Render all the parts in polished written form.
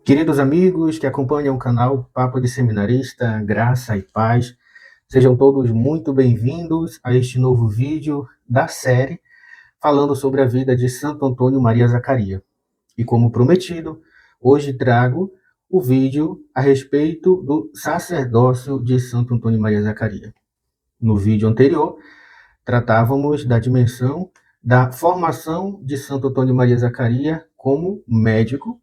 Queridos amigos que acompanham o canal Papo de Seminarista, Graça e Paz, sejam todos muito bem-vindos a este novo vídeo da série falando sobre a vida de Santo Antônio Maria Zaccaria. E como prometido, hoje trago o vídeo a respeito do sacerdócio de Santo Antônio Maria Zaccaria. No vídeo anterior, tratávamos da dimensão da formação de Santo Antônio Maria Zaccaria como médico.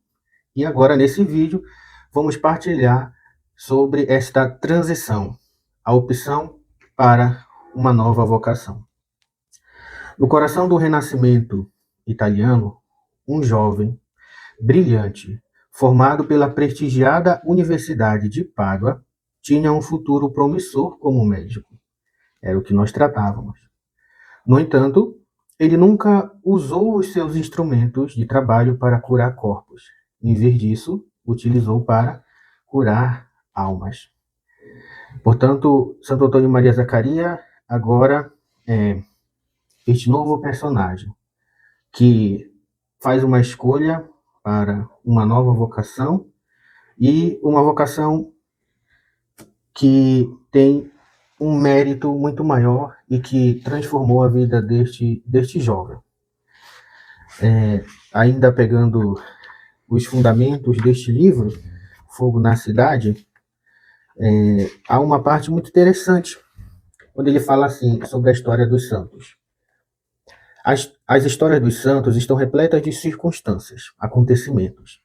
E agora, nesse vídeo, vamos partilhar sobre esta transição, a opção para uma nova vocação. No coração do Renascimento italiano, um jovem brilhante, formado pela prestigiada Universidade de Pádua, tinha um futuro promissor como médico. Era o que nós tratávamos. No entanto, ele nunca usou os seus instrumentos de trabalho para curar corpos. Em vez disso, utilizou para curar almas. Portanto, Santo Antônio Maria Zaccaria agora é este novo personagem que faz uma escolha para uma nova vocação e uma vocação que tem um mérito muito maior e que transformou a vida deste jovem. Ainda pegando os fundamentos deste livro, Fogo na Cidade, há uma parte muito interessante, quando ele fala assim sobre a história dos santos. As histórias dos santos estão repletas de circunstâncias, acontecimentos,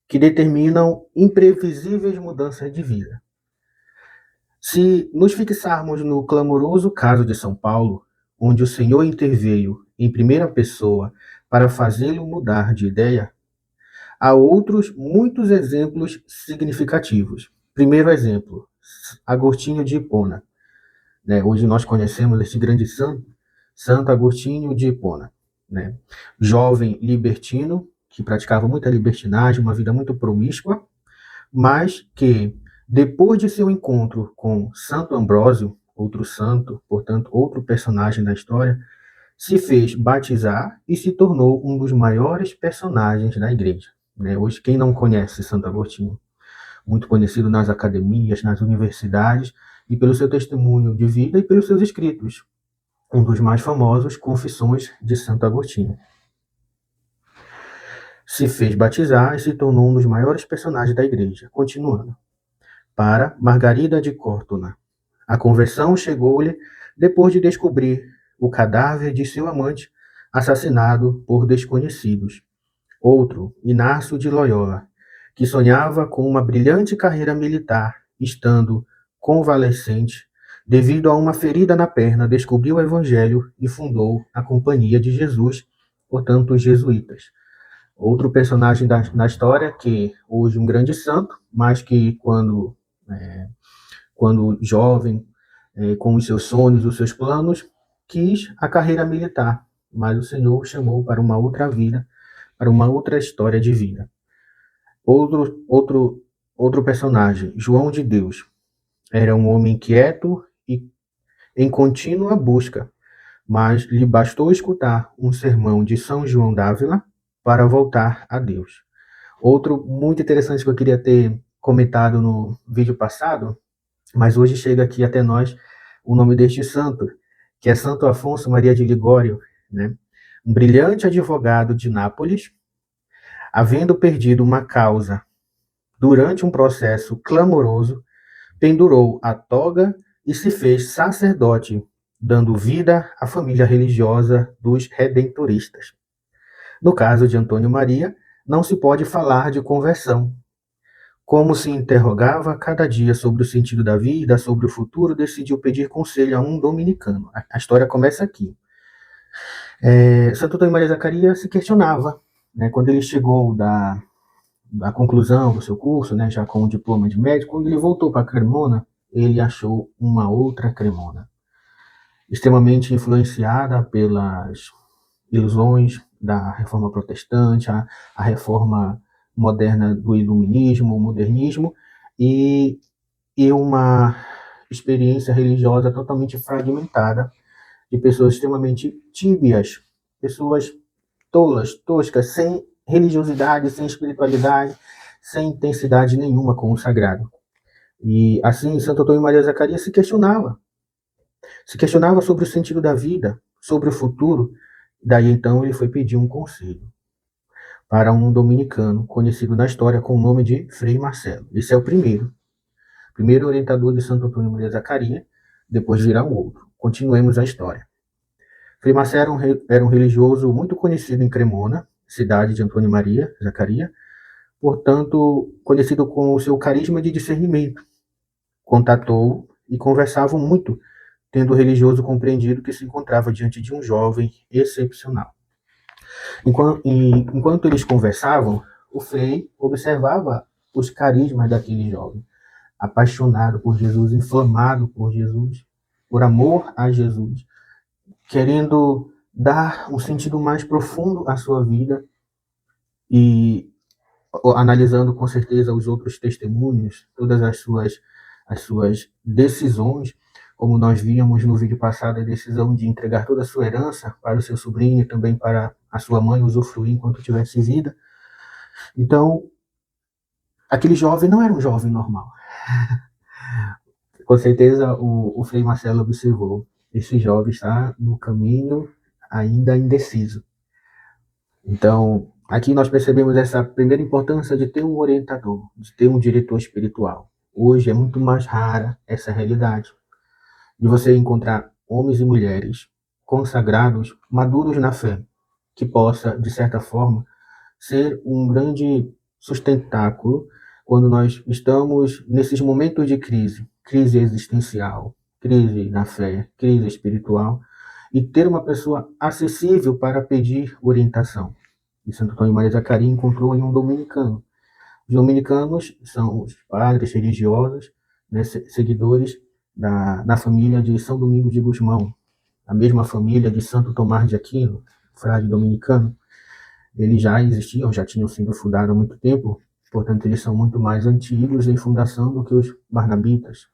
que determinam imprevisíveis mudanças de vida. Se nos fixarmos no clamoroso caso de São Paulo, onde o Senhor interveio em primeira pessoa para fazê-lo mudar de ideia, há outros muitos exemplos significativos. Primeiro exemplo, Agostinho de Hipona. Hoje nós conhecemos este grande santo, Santo Agostinho de Hipona. Jovem libertino, que praticava muita libertinagem, uma vida muito promíscua, mas que, depois de seu encontro com Santo Ambrósio, outro santo, portanto, outro personagem da história, se fez batizar e se tornou um dos maiores personagens da igreja. Hoje, quem não conhece Santo Agostinho? Muito conhecido nas academias, nas universidades, e pelo seu testemunho de vida e pelos seus escritos. Um dos mais famosos, Confissões de Santo Agostinho. Se fez batizar e se tornou um dos maiores personagens da igreja. Continuando. Para Margarida de Cortona. A conversão chegou-lhe depois de descobrir o cadáver de seu amante assassinado por desconhecidos. Outro, Inácio de Loyola, que sonhava com uma brilhante carreira militar, estando convalescente, devido a uma ferida na perna, descobriu o Evangelho e fundou a Companhia de Jesus, portanto, os jesuítas. Outro personagem na história, que hoje um grande santo, mas que quando jovem, com os seus sonhos, os seus planos, quis a carreira militar, mas o Senhor o chamou para uma outra vida, para uma outra história de vida. Outro personagem, João de Deus, era um homem inquieto e em contínua busca, mas lhe bastou escutar um sermão de São João d'Ávila para voltar a Deus. Outro muito interessante que eu queria ter comentado no vídeo passado, mas hoje chega aqui até nós o nome deste santo, que é Santo Afonso Maria de Ligório, um brilhante advogado de Nápoles, havendo perdido uma causa durante um processo clamoroso, pendurou a toga e se fez sacerdote, dando vida à família religiosa dos redentoristas. No caso de Antônio Maria, não se pode falar de conversão. Como se interrogava cada dia sobre o sentido da vida, sobre o futuro, decidiu pedir conselho a um dominicano. A história começa aqui. Santo Antônio Maria Zaccaria se questionava, quando ele chegou da conclusão do seu curso, já com o diploma de médico, quando ele voltou para Cremona, ele achou uma outra Cremona, extremamente influenciada pelas ilusões da reforma protestante, a reforma moderna do iluminismo, o modernismo, e uma experiência religiosa totalmente fragmentada, de pessoas extremamente tíbias, pessoas tolas, toscas, sem religiosidade, sem espiritualidade, sem intensidade nenhuma com o sagrado. E assim, Santo Antônio Maria Zacarias se questionava sobre o sentido da vida, sobre o futuro. Daí então ele foi pedir um conselho para um dominicano conhecido na história com o nome de Frei Marcelo. Esse é o primeiro orientador de Santo Antônio Maria Zacarias, depois virá um outro. Continuemos a história. Frei Marcelo era um religioso muito conhecido em Cremona, cidade de Antônio Maria Zacarias, portanto, conhecido com o seu carisma de discernimento. Contatou e conversavam muito, tendo o religioso compreendido que se encontrava diante de um jovem excepcional. Enquanto eles conversavam, o Frei observava os carismas daquele jovem, apaixonado por Jesus, inflamado por Jesus, por amor a Jesus, querendo dar um sentido mais profundo à sua vida e analisando com certeza os outros testemunhos, todas as suas decisões, como nós víamos no vídeo passado, a decisão de entregar toda a sua herança para o seu sobrinho e também para a sua mãe usufruir enquanto tivesse vida. Então, aquele jovem não era um jovem normal. Com certeza o Frei Marcelo observou, esse jovem está no caminho ainda indeciso. Então, aqui nós percebemos essa primeira importância de ter um orientador, de ter um diretor espiritual. Hoje é muito mais rara essa realidade, de você encontrar homens e mulheres consagrados, maduros na fé, que possa, de certa forma, ser um grande sustentáculo quando nós estamos nesses momentos de crise existencial, crise na fé, crise espiritual, e ter uma pessoa acessível para pedir orientação. E Santo Antônio Maria Zacarias encontrou em um dominicano. Os dominicanos são os padres religiosos, né, seguidores da família de São Domingos de Gusmão, a mesma família de Santo Tomás de Aquino, frade dominicano. Eles já existiam, já tinham sido fundados há muito tempo, portanto eles são muito mais antigos em fundação do que os barnabitas.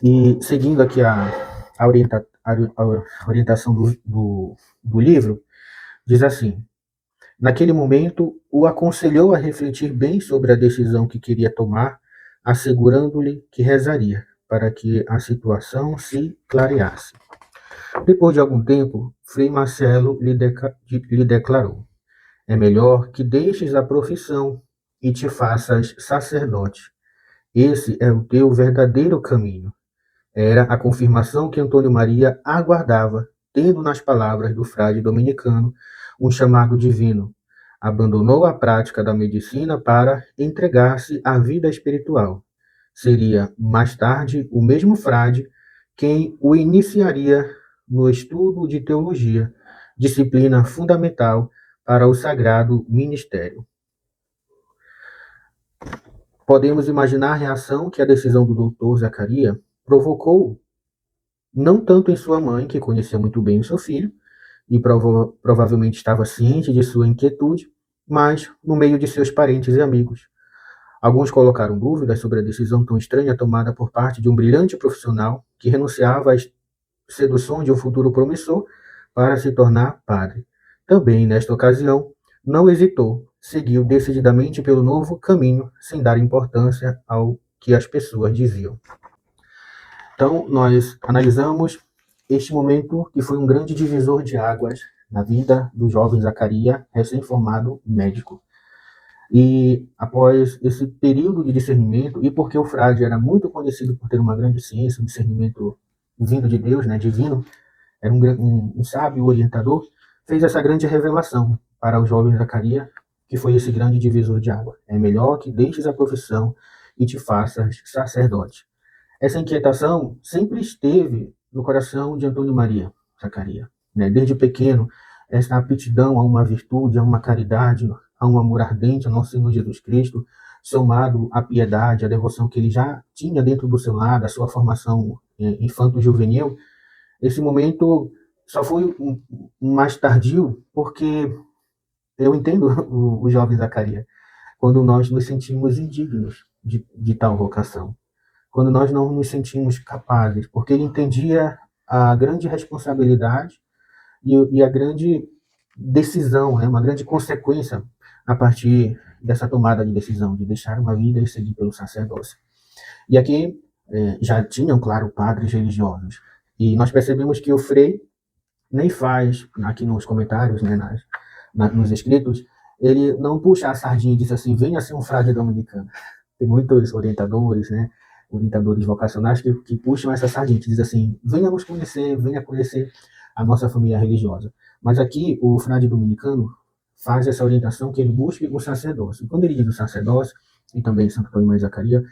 E seguindo aqui a orientação do livro, diz assim: naquele momento, o aconselhou a refletir bem sobre a decisão que queria tomar, assegurando-lhe que rezaria, para que a situação se clareasse. Depois de algum tempo, Frei Marcelo lhe declarou: é melhor que deixes a profissão e te faças sacerdote. Esse é o teu verdadeiro caminho. Era a confirmação que Antônio Maria aguardava, tendo nas palavras do frade dominicano um chamado divino. Abandonou a prática da medicina para entregar-se à vida espiritual. Seria, mais tarde, o mesmo frade quem o iniciaria no estudo de teologia, disciplina fundamental para o sagrado ministério. Podemos imaginar a reação que a decisão do doutor Zacarias provocou, não tanto em sua mãe, que conhecia muito bem o seu filho, e provavelmente estava ciente de sua inquietude, mas no meio de seus parentes e amigos. Alguns colocaram dúvidas sobre a decisão tão estranha tomada por parte de um brilhante profissional que renunciava às seduções de um futuro promissor para se tornar padre. Também, nesta ocasião, não hesitou, seguiu decididamente pelo novo caminho, sem dar importância ao que as pessoas diziam. Então, nós analisamos este momento que foi um grande divisor de águas na vida do jovem Zacarias, recém-formado médico. E após esse período de discernimento, e porque o frade era muito conhecido por ter uma grande ciência, um discernimento vindo de Deus, né, divino, era um sábio orientador, fez essa grande revelação para o jovem Zacarias, que foi esse grande divisor de água. É melhor que deixes a profissão e te faças sacerdote. Essa inquietação sempre esteve no coração de Antônio Maria Zacarias, né? Desde pequeno, essa aptidão a uma virtude, a uma caridade, a um amor ardente ao nosso Senhor Jesus Cristo, somado à piedade, à devoção que ele já tinha dentro do seu lar, a sua formação infanto-juvenil, esse momento só foi mais tardio, porque eu entendo o jovem Zacarias, quando nós nos sentimos indignos de tal vocação, quando nós não nos sentimos capazes, porque ele entendia a grande responsabilidade e a grande decisão, né, uma grande consequência a partir dessa tomada de decisão de deixar uma vida e seguir pelo sacerdócio. E aqui já tinham, claro, padres religiosos. E nós percebemos que o Frei nem faz, aqui nos comentários, né, nos escritos, ele não puxa a sardinha e diz assim, venha ser um frade dominicano. Tem muitos orientadores, né, orientadores vocacionais que puxam essa sardinha, que diz assim, venha conhecer a nossa família religiosa. Mas aqui o frade dominicano faz essa orientação que ele busque o sacerdócio. E quando ele diz o sacerdócio, e também Santo Antônio Maria Zacarias,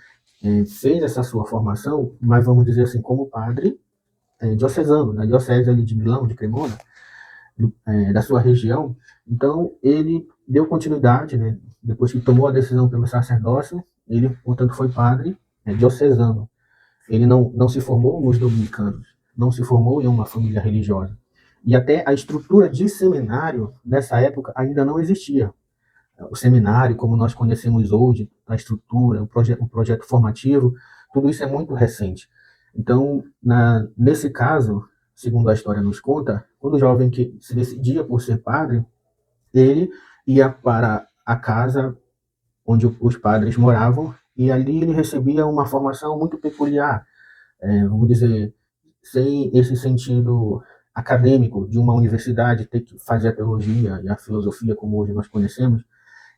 fez essa sua formação, mas vamos dizer assim, como padre diocesano, na diocese ali de Milão, de Cremona, da sua região. Então, ele deu continuidade, né, depois que tomou a decisão pelo sacerdócio, ele, portanto, foi padre diocesano. Ele não se formou nos dominicanos, não se formou em uma família religiosa. E até a estrutura de seminário, nessa época, ainda não existia. O seminário, como nós conhecemos hoje, a estrutura, o projeto formativo, tudo isso é muito recente. Então, nesse caso, segundo a história nos conta, quando o jovem que se decidia por ser padre, ele ia para a casa onde os padres moravam e ali ele recebia uma formação muito peculiar, vamos dizer, sem esse sentido acadêmico de uma universidade ter que fazer a teologia e a filosofia como hoje nós conhecemos.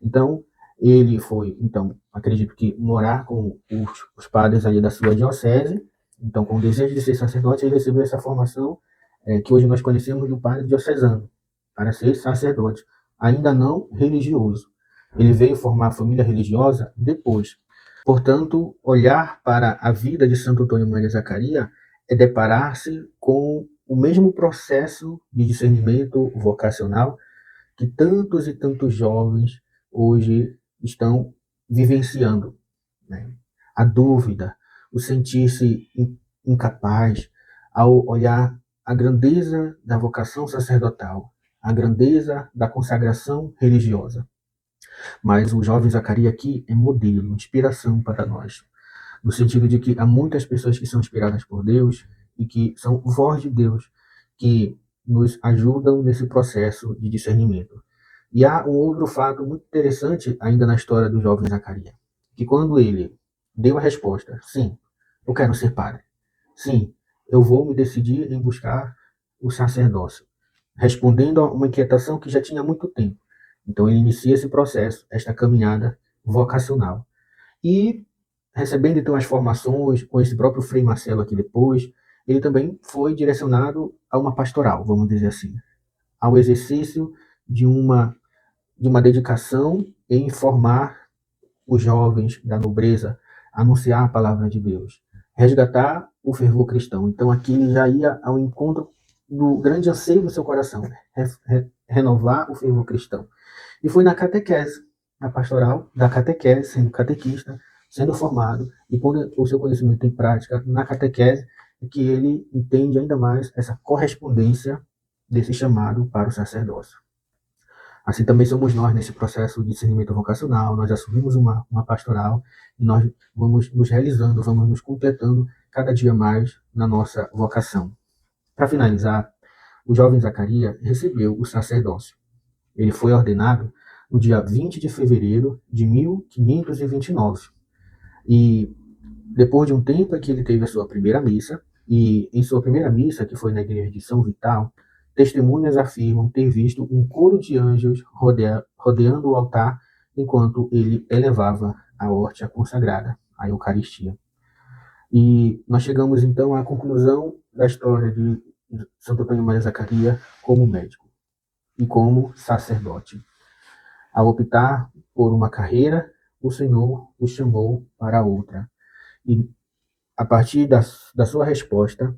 Então, ele foi, então, acredito que morar com os padres ali da sua diocese, então, com o desejo de ser sacerdote, ele recebeu essa formação que hoje nós conhecemos do padre diocesano, para ser sacerdote, ainda não religioso. Ele veio formar a família religiosa depois. Portanto, olhar para a vida de Santo Antônio Maria Zacarias é deparar-se com o mesmo processo de discernimento vocacional que tantos e tantos jovens hoje estão vivenciando, né? A dúvida, o sentir-se incapaz ao olhar a grandeza da vocação sacerdotal, a grandeza da consagração religiosa. Mas o jovem Zacarias aqui é modelo, inspiração para nós, no sentido de que há muitas pessoas que são inspiradas por Deus e que são voz de Deus, que nos ajudam nesse processo de discernimento. E há um outro fato muito interessante ainda na história do jovem Zacarias, que quando ele deu a resposta, sim, eu quero ser padre, sim, eu vou me decidir em buscar o sacerdócio, respondendo a uma inquietação que já tinha muito tempo. Então ele inicia esse processo, esta caminhada vocacional. E recebendo então as formações com esse próprio Frei Marcelo aqui depois, ele também foi direcionado a uma pastoral, vamos dizer assim, ao exercício de uma dedicação em formar os jovens da nobreza, anunciar a palavra de Deus, resgatar o fervor cristão. Então aqui ele já ia ao encontro do grande anseio do seu coração, renovar o fervor cristão. E foi na catequese, na pastoral da catequese, sendo catequista, sendo formado e pondo o seu conhecimento em prática na catequese, que ele entende ainda mais essa correspondência desse chamado para o sacerdócio. Assim também somos nós nesse processo de discernimento vocacional, nós assumimos uma pastoral e nós vamos nos realizando, vamos nos completando cada dia mais na nossa vocação. Para finalizar, o jovem Zacarias recebeu o sacerdócio. Ele foi ordenado no dia 20 de fevereiro de 1529. E depois de um tempo é que ele teve a sua primeira missa, e em sua primeira missa, que foi na igreja de São Vital, testemunhas afirmam ter visto um coro de anjos rodeando o altar enquanto ele elevava a hóstia consagrada, a Eucaristia. E nós chegamos então à conclusão da história de Santo Antônio Maria Zacarias como médico e como sacerdote. Ao optar por uma carreira, o Senhor o chamou para outra. E a partir da sua resposta,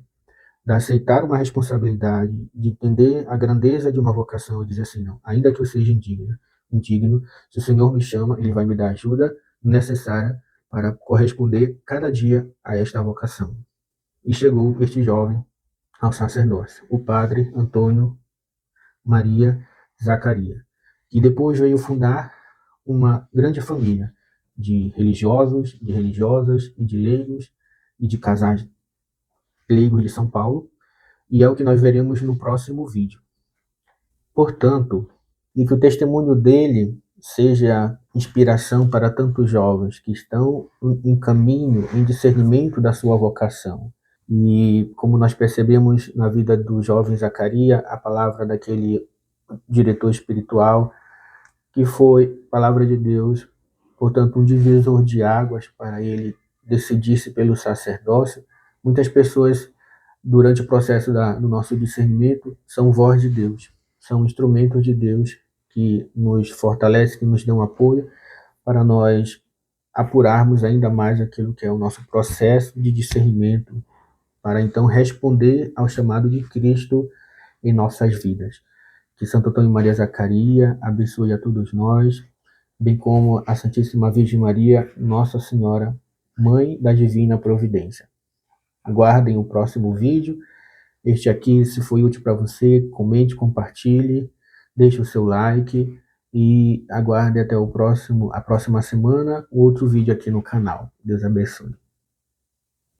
de aceitar uma responsabilidade, de entender a grandeza de uma vocação e dizer assim, não, ainda que eu seja indigno, se o Senhor me chama, Ele vai me dar a ajuda necessária para corresponder cada dia a esta vocação. E chegou este jovem ao sacerdócio, o padre Antônio Maria Zacarias, que depois veio fundar uma grande família de religiosos, de religiosas e de leigos e de casais leigos de São Paulo, e é o que nós veremos no próximo vídeo. Portanto, e que o testemunho dele seja inspiração para tantos jovens que estão em caminho, em discernimento da sua vocação. E como nós percebemos na vida do jovem Zacarias, a palavra daquele diretor espiritual, que foi palavra de Deus, portanto, um divisor de águas para ele decidir-se pelo sacerdócio. Muitas pessoas, durante o processo do nosso discernimento, são voz de Deus, são instrumentos de Deus que nos fortalece, que nos dão apoio para nós apurarmos ainda mais aquilo que é o nosso processo de discernimento, para então responder ao chamado de Cristo em nossas vidas. Que Santo Antônio Maria Zacarias abençoe a todos nós, bem como a Santíssima Virgem Maria, Nossa Senhora, Mãe da Divina Providência. Aguardem o próximo vídeo. Este aqui, se foi útil para você, comente, compartilhe, deixe o seu like e aguarde até a próxima semana, outro vídeo aqui no canal. Deus abençoe.